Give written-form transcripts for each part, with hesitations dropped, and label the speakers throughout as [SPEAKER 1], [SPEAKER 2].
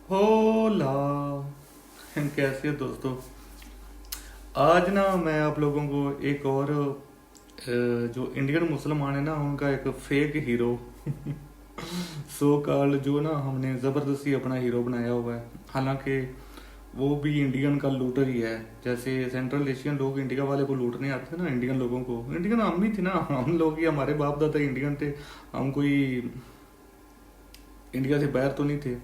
[SPEAKER 1] होला। कैसे हो दोस्तों? आज ना मैं आप लोगों को एक और जो इंडियन मुसलमान है ना उनका एक फेक हीरो सो कॉल्ड जो ना हमने ज़बरदस्ती अपना हीरो बनाया हुआ है। हालांकि वो भी इंडियन का लूटर ही है। जैसे सेंट्रल एशियन लोग इंडिया वाले को लूटने आते थे ना, इंडियन लोगों को, इंडियन हम ही थे ना, हम लोग ही, हमारे बाप दादा इंडियन थे। हम कोई इंडिया से बाहर तो नहीं थे।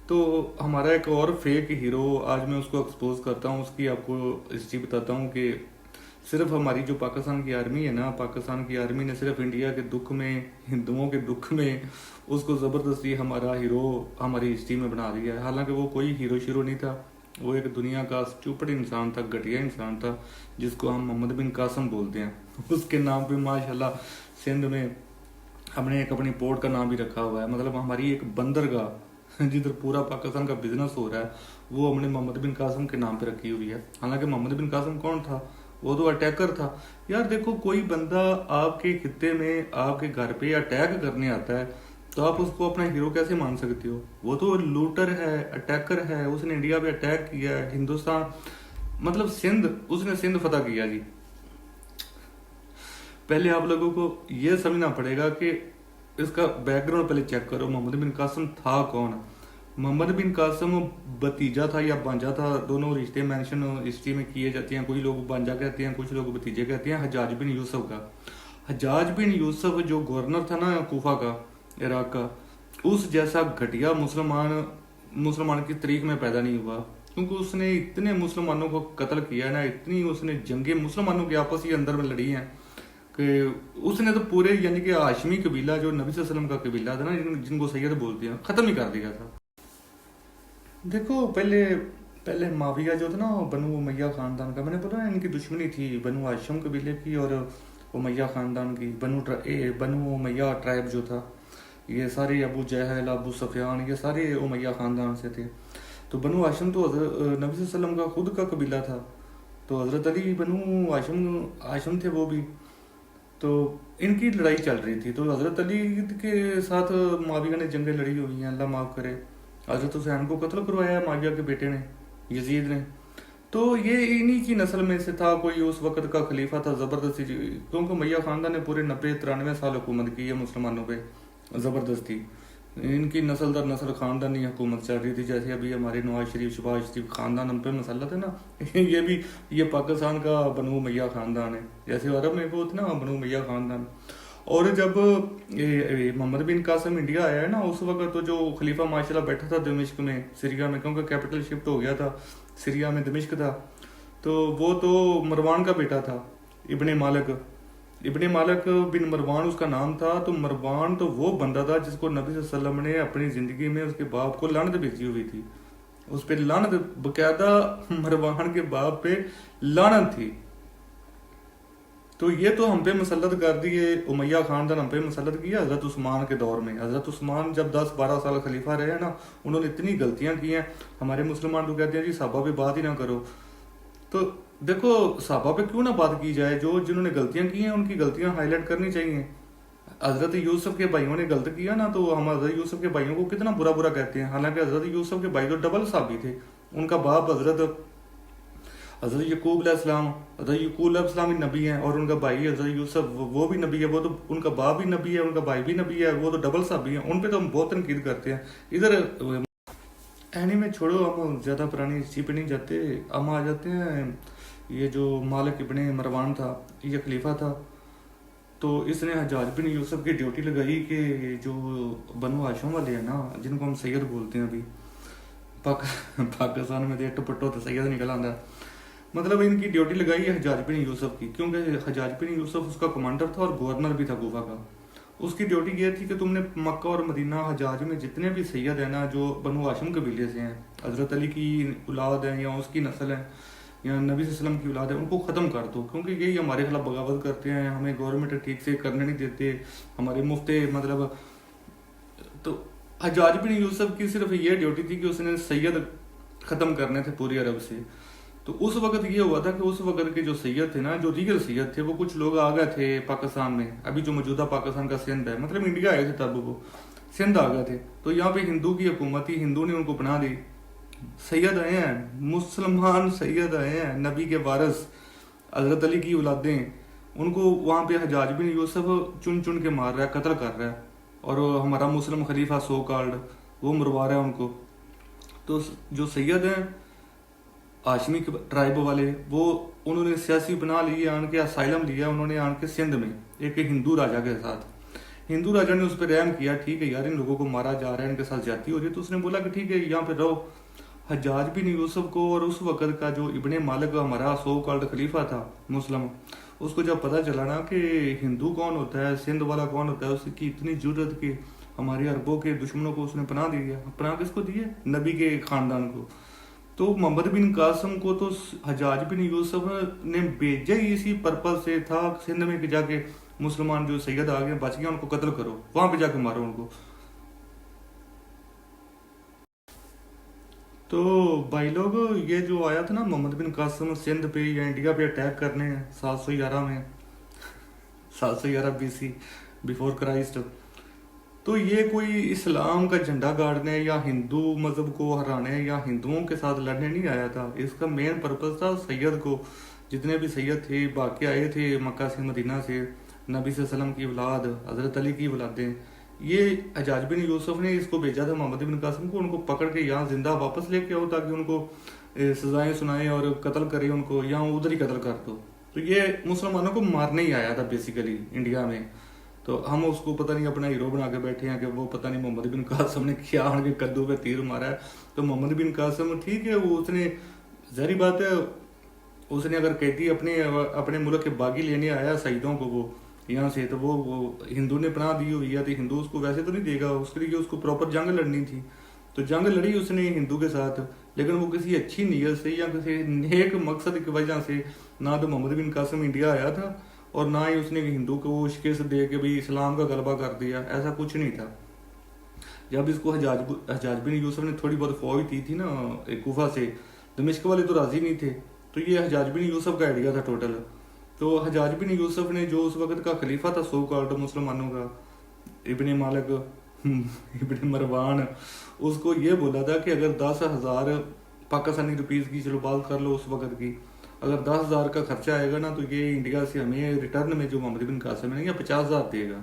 [SPEAKER 1] तो हमारा एक और फेक हीरो, आज मैं उसको एक्सपोज करता हूँ, उसकी आपको हिस्ट्री बताता हूँ कि सिर्फ हमारी जो पाकिस्तान की आर्मी है ना, पाकिस्तान की आर्मी ने सिर्फ इंडिया के दुख में, हिंदुओं के दुख में उसको ज़बरदस्ती हमारा हीरो हमारी हिस्ट्री में बना दिया है। हालांकि वो कोई हीरो शीरो नहीं था। वो एक दुनिया का स्टूपिड इंसान था, घटिया इंसान था, जिसको हम मोहम्मद बिन कासम बोलते हैं। उसके नाम पे माशाल्लाह सिंध में हमने एक अपनी पोर्ट का नाम भी रखा हुआ है। मतलब हमारी एक बंदरगाह जिधर पूरा पाकिस्तान का बिजनेस हो रहा है, वो हमने मोहम्मद बिन कासम के नाम पे रखी हुई है। हालांकि मोहम्मद बिन कासम कौन था? वो तो अटैकर था। यार देखो, कोई बंदा आपके खित्ते में आपके घर पे अटैक करने आता है तो आप उसको अपना हीरो कैसे मान सकते हो? वो तो लूटर है, अटैकर है। उसने इंडिया पे अटैक किया है, हिंदुस्तान, मतलब सिंध, उसने सिंध फतह किया जी। पहले आप लोगों को यह समझना पड़ेगा कि इसका बैकग्राउंड पहले चेक करो। मोहम्मद बिन कासम था कौन? मोहम्मद बिन कासम भतीजा था या भांजा था, दोनों रिश्ते मेंशन हिस्ट्री में किए जाते हैं। कोई लोग भांजा कहते हैं, कुछ लोग भतीजे कहते हैं। हजाज बिन यूसुफ का, हजाज बिन यूसुफ जो गवर्नर था ना कूफा का, इराक का, उस जैसा घटिया मुसलमान मुसलमान की तारीख में पैदा नहीं हुआ। क्योंकि उसने इतने मुसलमानों को कत्ल किया है ना, इतनी उसने जंगे मुसलमानों के आपस ही अंदर में लड़ी हैं कि उसने तो पूरे, यानी कि हाशमी कबीला जो नबी सल्लल्लाहु अलैहि वसल्लम का कबीला था ना, जिनको सैयद बोलते हैं, खत्म ही कर दिया था। देखो, पहले पहले माविया जो था ना, बनु उमैया खानदान का, मैंने बोला इनकी दुश्मनी थी बनु हाशिम कबीले की और उमैया खानदान की। बनु उमैया ट्राइब जो था, ये सारे अबू जहल, अबू सफियान, ये सारे उमैया खानदान से थे। तो बनु हाशिम तो नबी सल्लल्लाहु अलैहि वसल्लम का खुद का कबीला था। तो हज़रत अली बनु हाशिम हाशिम थे वो भी। तो इनकी लड़ाई चल रही थी। तो हज़रत अली के साथ माविया ने जंगें लड़ी हुई हैं, अल्लाह माफ़ करे। हज़रत हुसैन को कत्ल करवाया है माविया के बेटे ने, यजीद ने। तो ये इन्हीं की नस्ल में से था, कोई उस वक़्त का खलीफा था ज़बरदस्ती। क्योंकि मैया ख़ानदान ने पूरे 90-93 साल हुकूमत की है मुसलमानों पे ज़बरदस्ती। इनकी नस्ल दर नस्ल ख़ानदानी हुकूमत चल रही थी। जैसे अभी हमारे नवाज शरीफ, शहबाज शरीफ ख़ानदान हम पे मसलत है ना ये भी, ये पाकिस्तान का बनु मैया ख़ानदान है। जैसे अरब में वो थे ना बनु मैया ख़ानदान। और जब मोहम्मद बिन कासम इंडिया आया है ना, उस वक्त तो जो खलीफा माशाल्लाह बैठा था दमिश्क में, सीरिया में, क्योंकि कैपिटल शिफ्ट हो गया था, सीरिया में दमिश्क था। तो वो तो मरवान का बेटा था, इब्ने मालिक। इब्ने मालिक बिन मरवान उसका नाम था। तो मरवान तो वो बंदा था जिसको नबी सल्लल्लाहु अलैहि वसल्लम ने अपनी ज़िंदगी में उसके बाप को लानत भेजी हुई थी। उस पर लानत, बकायदा मरवान के बाप पे लानत थी। तो ये तो हम पे मुसल्लत कर दिए, उमैया खानदान हम पे मुसल्लत किया हज़रत उस्मान के दौर में। हज़रत उस्मान जब 10-12 साल खलीफा रहे हैं ना, उन्होंने इतनी गलतियां की हैं। हमारे मुसलमान लोग कहते हैं जी सहाबा पे बात ही ना करो। तो देखो, सहाबा पे क्यों ना बात की जाए? जो जिन्होंने गलतियां की हैं उनकी गलतियां हाईलाइट करनी चाहिए। हज़रत यूसुफ के भाइयों ने गलत किया ना, तो हम हज़रत यूसुफ के भाइयों को कितना बुरा बुरा कहते हैं। हालांकि हज़रत यूसुफ के भाई तो डबल साहबी थे। उनका बाप हज़रत हज़रत यकूब अलैहिस्सलाम, हज़रत यकूब अलैहिस्सलाम भी नबी हैं, और उनका भाई हज़रत यूसुफ वो भी नबी है। वो तो, उनका बाप भी नबी है, उनका भाई भी नबी है, वो तो डबल साहबी हैं। उन पे तो हम बहुत तनकीद करते हैं। इधर एनीमे छोड़ो, हम ज़्यादा पुरानी हिस्ट्री पे नहीं जाते, हम आ जाते हैं। ये जो मालिक इब्ने मरवान था, ये खलीफा था। तो इसने हज्जाज बिन यूसुफ की ड्यूटी लगाई कि जो बनु हाशिम वाले हैं ना, जिनको हम सैयद बोलते हैं अभी पाक, पाकिस्तान में तो टपट्टो तो सैयद निकल आंदा। मतलब इनकी ड्यूटी लगाई है हज्जाज बिन यूसुफ की, क्योंकि हज्जाज बिन यूसुफ उसका कमांडर था और गवर्नर भी था कूफा का। उसकी ड्यूटी ये थी कि तुमने मक्का और मदीना हजाज में जितने भी सैयद हैं ना, जो बनु हाशिम कबीले से हैं, हज़रत अली की औलाद हैं या उसकी नस्ल है या नबी वसल्लम की औलाद है, उनको ख़त्म कर दो। क्योंकि यही हमारे खिलाफ बगावत करते हैं, हमें गवर्नमेंट ठीक से करने नहीं देते, हमारे मुफ्ते, मतलब। तो हज्जाज बिन यूसुफ की सिर्फ ये ड्यूटी थी कि उसने सैयद ख़त्म करने थे पूरी अरब से। तो उस वक्त ये हुआ था कि उस वक्त के जो सैयद थे ना, जो रीगल सैयद थे, वो कुछ लोग आ गए थे पाकिस्तान में, अभी जो मौजूदा पाकिस्तान का सिंध है, मतलब इंडिया आए थे तब वो। سندھ آ گئے تھے، تو یہاں پہ ہندو کی حکومت تھی، ہندو نے ان کو پناہ دی. سید آئے ہیں، مسلمان سید آئے ہیں، نبی کے وارث، حضرت علی کی اولادیں، ان کو وہاں پہ حجاج بن یوسف چن چن کے مار رہا ہے، قتل کر رہا ہے، اور ہمارا مسلم خلیفہ سو کالڈ وہ مروا رہا ہے ان کو. تو جو سید ہیں ہاشمی ٹرائب والے، وہ انہوں نے سیاسی پناہ لی، آن کے اسائلم لیا انہوں نے آن کے سندھ میں ایک ہندو راجا کے ساتھ. ہندو راجا نے اس پہ رحم کیا، ٹھیک ہے یار ان لوگوں کو مارا جا رہا ہے، ان کے ساتھ زیادتی ہو رہی ہے، تو اس نے بولا کہ ٹھیک ہے یہاں پہ رہو. حجاج بن یوسف کو اور اس وقت کا جو ابن مالک ہمارا سو کالڈ خلیفہ تھا مسلم، اس کو جب پتہ چلا نا کہ ہندو کون ہوتا ہے، سندھ والا کون ہوتا ہے، اس کی اتنی جرت کہ ہمارے عربوں کے دشمنوں کو اس نے پناہ دی ہے. پناہ کس کو دی ہے؟ نبی کے خاندان کو. تو محمد بن قاسم کو تو حجاج بن یوسف نے بھیجا ہی اسی پرپز سے تھا سندھ میں کہ جا کے مسلمان جو سید آ گئے بچ گئے ان کو قتل کرو، وہاں پہ جا کے مارو ان کو. تو بھائی لوگ یہ جو آیا تھا نا محمد بن قاسم سندھ پہ یا انڈیا پہ اٹیک کرنے ہیں 711 میں، 711 BC بیفور کرائسٹ، تو یہ کوئی اسلام کا جھنڈا گاڑنے یا ہندو مذہب کو ہرانے یا ہندوؤں کے ساتھ لڑنے نہیں آیا تھا. اس کا مین پرپز تھا سید کو، جتنے بھی سید تھے باقی آئے تھے مکہ سے مدینہ سے، نبی صلی اللہ علیہ وسلم کی اولاد، حضرت علی کی اولادیں، یہ حجاج بن یوسف نے اس کو بھیجا تھا محمد بن قاسم کو، ان کو پکڑ کے یہاں زندہ واپس لے کے آؤ تاکہ ان کو سزائیں سنائے اور قتل کرے ان کو، یہاں ادھر ہی قتل کر دو. تو یہ مسلمانوں کو مارنے ہی آیا تھا بیسیکلی انڈیا میں. تو ہم اس کو پتہ نہیں اپنا ہیرو بنا کے بیٹھے ہیں کہ وہ پتہ نہیں محمد بن قاسم نے کیا آن کے کدو پہ تیر مارا ہے. تو محمد بن قاسم ٹھیک ہے، وہ اس نے ظاہری بات ہے اس نے اگر قیدی اپنے ملک کے باغی لینے آیا شہیدوں کو وہ یہاں سے، تو وہ ہندو نے پناہ دی ہوئی ہے، تو ہندو اس کو ویسے تو نہیں دے گا، اس کے لیے اس کو پراپر جنگ لڑنی تھی. تو جنگ لڑی اس نے ہندو کے ساتھ، لیکن وہ کسی اچھی نیت سے یا کسی نیک مقصد کی وجہ سے نہ تو محمد بن قاسم انڈیا آیا تھا اور نہ ہی اس نے ہندو کو شکست دے کے بھی اسلام کا غلبہ کر دیا، ایسا کچھ نہیں تھا. جب اس کو حجاج بن یوسف نے تھوڑی بہت فوج دی تھی نا کوفہ سے، دمشق والے تو راضی نہیں تھے، تو یہ حجاج بن یوسف کا آئیڈیا تھا ٹوٹل. تو حجاج بن یوسف نے جو اس وقت کا خلیفہ تھا سو کالڈ مسلمانوں کا، ابن مالک ابن مروان، اس کو یہ بولا تھا کہ اگر 10,000 پاکستانی روپیز کی چلو بات کر لو اس وقت کی، اگر 10,000 کا خرچہ آئے گا نا تو یہ انڈیا سے ہمیں ریٹرن میں جو محمد بن قاسم ہے یا 50,000 دے گا.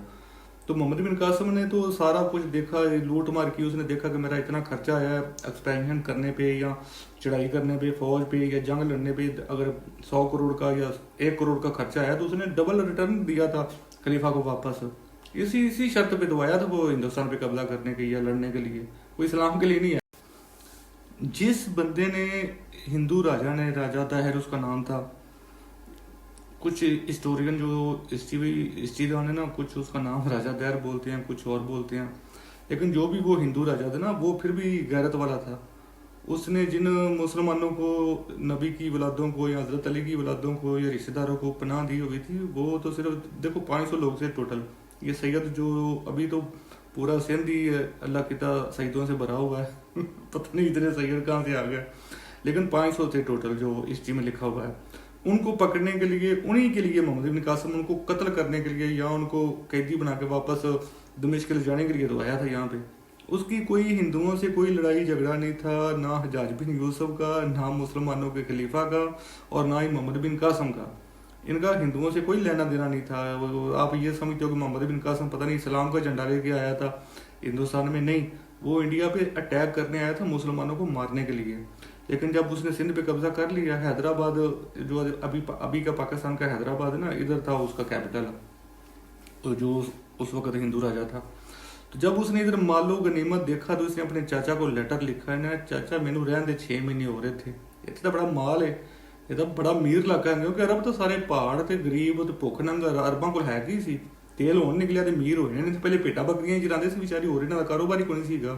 [SPEAKER 1] تو محمد بن قاسم نے تو سارا کچھ دیکھا، لوٹ مار کی، اس نے دیکھا کہ میرا اتنا خرچہ آیا ہے ایکسپینشن کرنے پہ یا چڑھائی کرنے پہ، فوج پہ یا جنگ لڑنے پہ، اگر 100 کروڑ کا یا 1 کروڑ کا خرچہ آیا تو اس نے ڈبل ریٹرن دیا تھا خلیفہ کو واپس. اسی شرط پہ تو آیا تھا وہ ہندوستان پہ قبضہ کرنے کے یا لڑنے کے لیے، کوئی اسلام کے لیے نہیں ہے. جس بندے نے ہندو راجا نے، راجا طاہر اس کا نام تھا، کچھ ہسٹورین جو ہسٹری دان ہے نا، کچھ اس کا نام راجا دیر بولتے ہیں، کچھ اور بولتے ہیں، لیکن جو بھی وہ ہندو راجا تھا نا وہ پھر بھی غیرت والا تھا. اس نے جن مسلمانوں کو، نبی کی اولادوں کو یا حضرت علی کی اولادوں کو یا رشتہ داروں کو پناہ دی ہوئی تھی، وہ تو صرف دیکھو 500 لوگ تھے ٹوٹل. یہ سید جو ابھی تو پورا سندھ ہی اللہ کی سیدوں سے بھرا ہوا ہے پتہ نہیں اتنے سید کہاں سے آ گئے، لیکن 500 تھے ٹوٹل جو ہسٹری میں لکھا ہوا ہے. ان کو پکڑنے کے لیے، انہی کے لیے محمد بن قاسم ان کو قتل کرنے کے لیے یا ان کو قیدی بنا کے واپس دمشق لے جانے کے لیے تو آیا تھا یہاں پہ. اس کی کوئی ہندوؤں سے کوئی لڑائی جھگڑا نہیں تھا، نہ حجاج بن یوسف کا، نہ مسلمانوں کے خلیفہ کا، اور نہ ہی محمد بن قاسم کا. ان کا ہندوؤں سے کوئی لینا دینا نہیں تھا. آپ یہ سمجھتے ہو کہ محمد بن قاسم پتہ نہیں اسلام کا جھنڈا لے کے آیا تھا ہندوستان میں، نہیں، وہ انڈیا پہ اٹیک کرنے آیا تھا مسلمانوں کو مارنے کے لیے. لیکن جب اس نے سندھ پہ قبضہ کر لیا، حیدرآباد جو ابھی کا پاکستان کا حیدرآباد ہے نا، ادھر تھا اس کا کیپٹل، تو جو اس وقت ہندو راجا تھا. تو جب اس نے ادھر مال و غنیمت دیکھا تو اس نے اپنے چاچا کو لیٹر لکھا ہے نا، چاچا مینو رہن دے 6 مہینے ہو رہے تھے، اتنا بڑا مال ہے، یہ تو بڑا امیر علاقہ ہے، کیونکہ عرب تو سارے پہاڑ تے غریب تے بھوک ننگ عرباں کول ہے کی سی، تیل ہون نکلیا تے امیر ہوئے نے. پہلے پیٹا بکریاں چراندے سی بیچاری، ہور انہاں دا کاروبار ہی کوئی نہیں سیگا.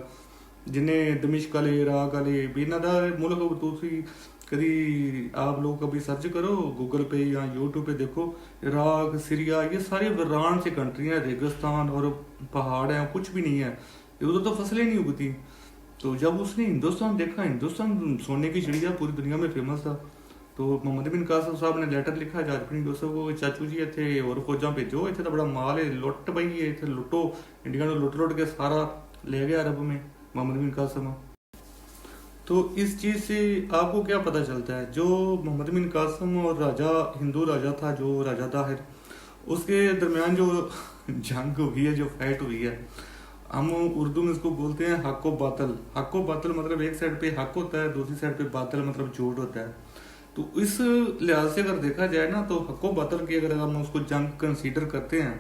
[SPEAKER 1] جنہیں دمشق والے، عراق والے بھی انہاں دا ملک، تسی کبھی آپ لوگ کبھی سرچ کرو گوگل پہ یا یوٹیوب پہ دیکھو، عراق، سیریا، یہ سارے ویران سے کنٹری ہیں، ریگستان اور پہاڑ ہیں، کچھ بھی نہیں ہے، ادھر تو فصلیں نہیں اگتی. تو جب اس نے ہندوستان دیکھا، ہندوستان سونے کی چڑیا پوری دنیا میں فیمس تھا، तो मोहम्मद बिन कासिम साहब ने लेटर लिखा जहाज बिन यूसुफ को, चाचू जी ਇੱਥੇ ਹੋਰ ਫੌਜਾਂ ਭੇਜੋ, ਇੱਥੇ ਤਾਂ ਬੜਾ ਮਾਲ ਹੈ, ਲੁੱਟ ਪਈ ਹੈ ਇੱਥੇ, ਲੁੱਟੋ इंडिया ने लुट लुट के सारा ले गया अरब में मोहम्मद बिन कासिम। तो इस चीज़ से आपको क्या पता चलता है, जो मोहम्मद बिन कासिम और राजा हिंदू राजा था जो राजा ताहिर, उसके दरमियान जो जंग हुई है, जो फाइट हुई है, हम उर्दू में इसको बोलते हैं हक व बातल। हक व बातल मतलब एक साइड पे हक होता है, दूसरी साइड पे बातल मतलब झूठ होता है। तो इस लिहाज से अगर देखा जाए ना, तो हक व बातल की अगर हम उसको जंग कंसीडर करते हैं,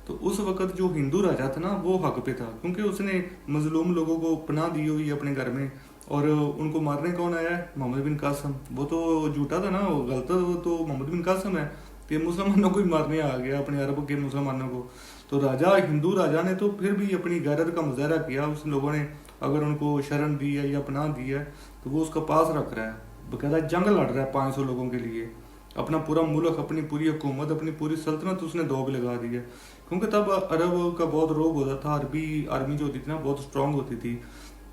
[SPEAKER 1] तो उस वक्त जो हिंदू राजा था ना वो हक पे था, क्योंकि उसने मजलूम लोगों को पनाह दी हुई है अपने घर में, और उनको मारने कौन आया है, मोहम्मद बिन कासिम। वो तो झूठा था ना, वो गलत, वो तो मोहम्मद बिन कासिम है कि मुसलमानों को ही मारने आ गया, अपने अरब के मुसलमानों को। तो राजा, हिंदू राजा ने तो फिर भी अपनी गैरत का मुजाहरा किया, उस लोगों ने अगर उनको शरण दी है या पनाह दी है तो वो उसका पास रख रहा है, बकायदा जंग लड़ रहा है 500 लोगों के लिए, अपना पूरा मुल्क, अपनी पूरी हुकूमत, अपनी पूरी सल्तनत उसने दो भी लगा दी है। क्योंकि तब अरब का बहुत रोब होता था, अरबी आर्मी जो होती थी ना बहुत स्ट्रांग होती थी।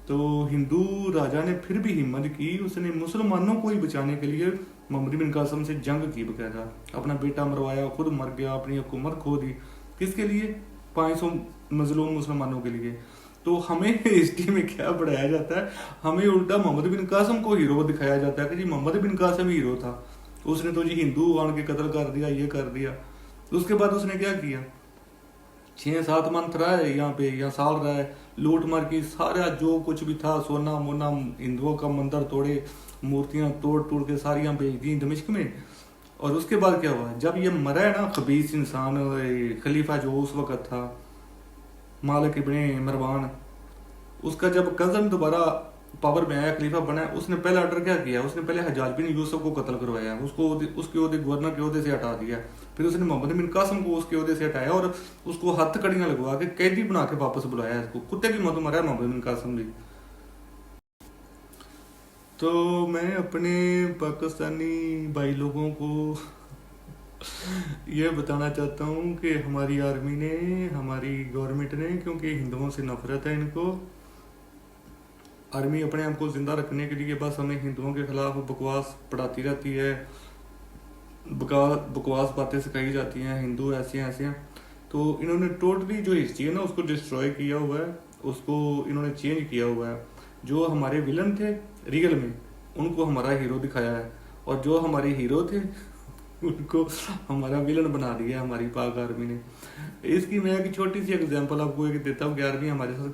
[SPEAKER 1] तो हिंदू राजा ने फिर भी हिम्मत की, उसने मुसलमानों को ही बचाने के लिए मोहम्मद बिन कासिम से जंग की, बकायदा अपना बेटा मरवाया, खुद मर गया, अपनी हुकूमत खो दी, किसके लिए, 500 मजलूम मुसलमानों के लिए। तो हमें हिस्ट्री में क्या पढ़ाया जाता है, हमें उल्टा मोहम्मद बिन कासिम को हीरो दिखाया जाता है कि जी मोहम्मद बिन कासिम हीरो था, उसने तो जी हिंदू आन के कत्ल कर दिया, ये कर दिया। तो उसके बाद उसने क्या किया, 6-7 मंथ रहा है यहाँ पे, या साल रहा है, लूट मार की, सारा जो कुछ भी था सोना मोना, हिंदुओं का मंदिर तोड़े, मूर्तियां तोड़ तोड़ के सारियां भेज दी दमिश्क में। और उसके बाद क्या हुआ, जब ये मरा है ना खबीस इंसान, खलीफा जो उस वक्त था मालिक इब्ने मरवान, उसका जब कजन दोबारा पावर में आया, खलीफा बना, उसने पहला ऑर्डर क्या किया, उसने पहले हज्जाज बिन यूसुफ को कत्ल करवाया, उसको उसके ओहदे, गवर्नर के ओहदे से हटा दिया। फिर उसने मोहम्मद बिन कासिम को उसके ओहदे से हटाया और उसको हथ कड़ियां लगवा के कैदी बना के वापस बुलाया, इसको कुत्ते की मौत मारा मोहम्मद बिन कासिम भी। तो मैं अपने पाकिस्तानी भाई लोगों को ये बताना चाहता हूँ कि हमारी आर्मी ने, हमारी गवर्नमेंट ने, क्योंकि हिंदुओं से नफरत है इनको, आर्मी अपने आप को जिंदा रखने के लिए बस हमें हिंदुओं के खिलाफ बकवास पढ़ाती रहती है, बकवास बातें सिखाई जाती हैं, हिंदू ऐसे हैं ऐसे हैं। तो इन्होंने टोटली जो हिस्ट्री है ना उसको डिस्ट्रॉय किया हुआ है, उसको इन्होंने चेंज किया हुआ है। जो हमारे विलन थे रियल में उनको हमारा हीरो दिखाया है, और जो हमारे हीरो थे उनको हमारा विलन बना दिया हमारी पाक आर्मी ने। इसकी मैं एक छोटी सी एग्जांपल आपको एक देता हूँ कि आर्मी हमारे साथ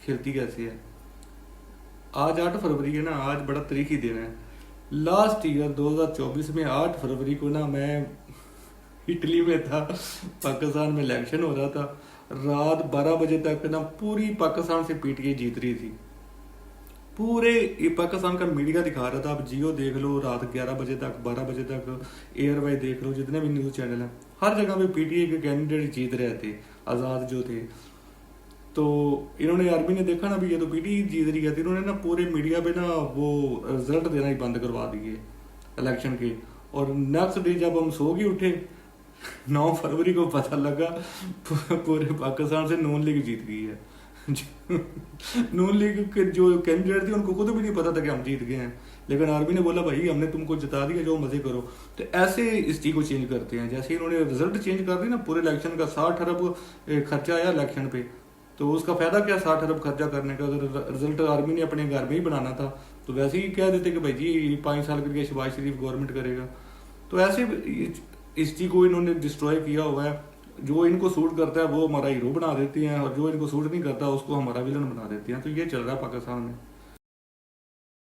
[SPEAKER 1] खेलती कैसे है। आज 8 फरवरी है ना, आज बड़ा तारीखी दिन है। लास्ट ईयर 2024 में 8 फरवरी को ना मैं इटली में था, पाकिस्तान में इलेक्शन हो रहा था, रात 12 बजे तक ना पूरी पाकिस्तान से पीटीआई जीत रही थी, पूरे पाकिस्तान का मीडिया दिखा रहा था। आप जियो देख लो, रात 11 बजे तक, 12 बजे तक एयरवाई देख लो, जितने भी न्यूज़ चैनल हैं, हर जगह पे पीटीआई के कैंडिडेट जीत रहे थे, आज़ाद जो थे। तो इन्होंने, आर्मी ने देखा ना भी ये तो पीटीआई जीत रही है, तो इन्होंने ना पूरे मीडिया पे ना वो रिजल्ट देना ही बंद करवा दिए इलेक्शन के। और नेक्स्ट डे जब हम सो के उठे 9 फरवरी को पता लगा पूरे पाकिस्तान से नून लीग जीत गई है। नून लीग के जो कैंडिडेट थे उनको खुद भी नहीं पता था कि हम जीत गए हैं, लेकिन आर्मी ने बोला भाई हमने तुमको जिता दिया, जो मजे करो। तो ऐसे इस चीज को चेंज करते हैं। जैसे इन्होंने रिजल्ट चेंज कर दिया ना, पूरे इलेक्शन का 60 अरब खर्चा आया इलेक्शन पे, तो उसका फायदा क्या 60 अरब खर्चा करने का, अगर रिजल्ट आर्मी ने अपने घर में ही बनाना था तो वैसे ही कह देते कि भाई जी 5 साल के लिए शहबाज शरीफ गवर्नमेंट करेगा। तो ऐसे इस चीज को इन्होंने डिस्ट्रॉय किया हुआ है। जो इनको सूट करता है वो हमारा हीरो बना देते हैं, और जो इनको सूट नहीं करता उसको हमारा विलन बना देते हैं। तो ये चल रहा है पाकिस्तान में।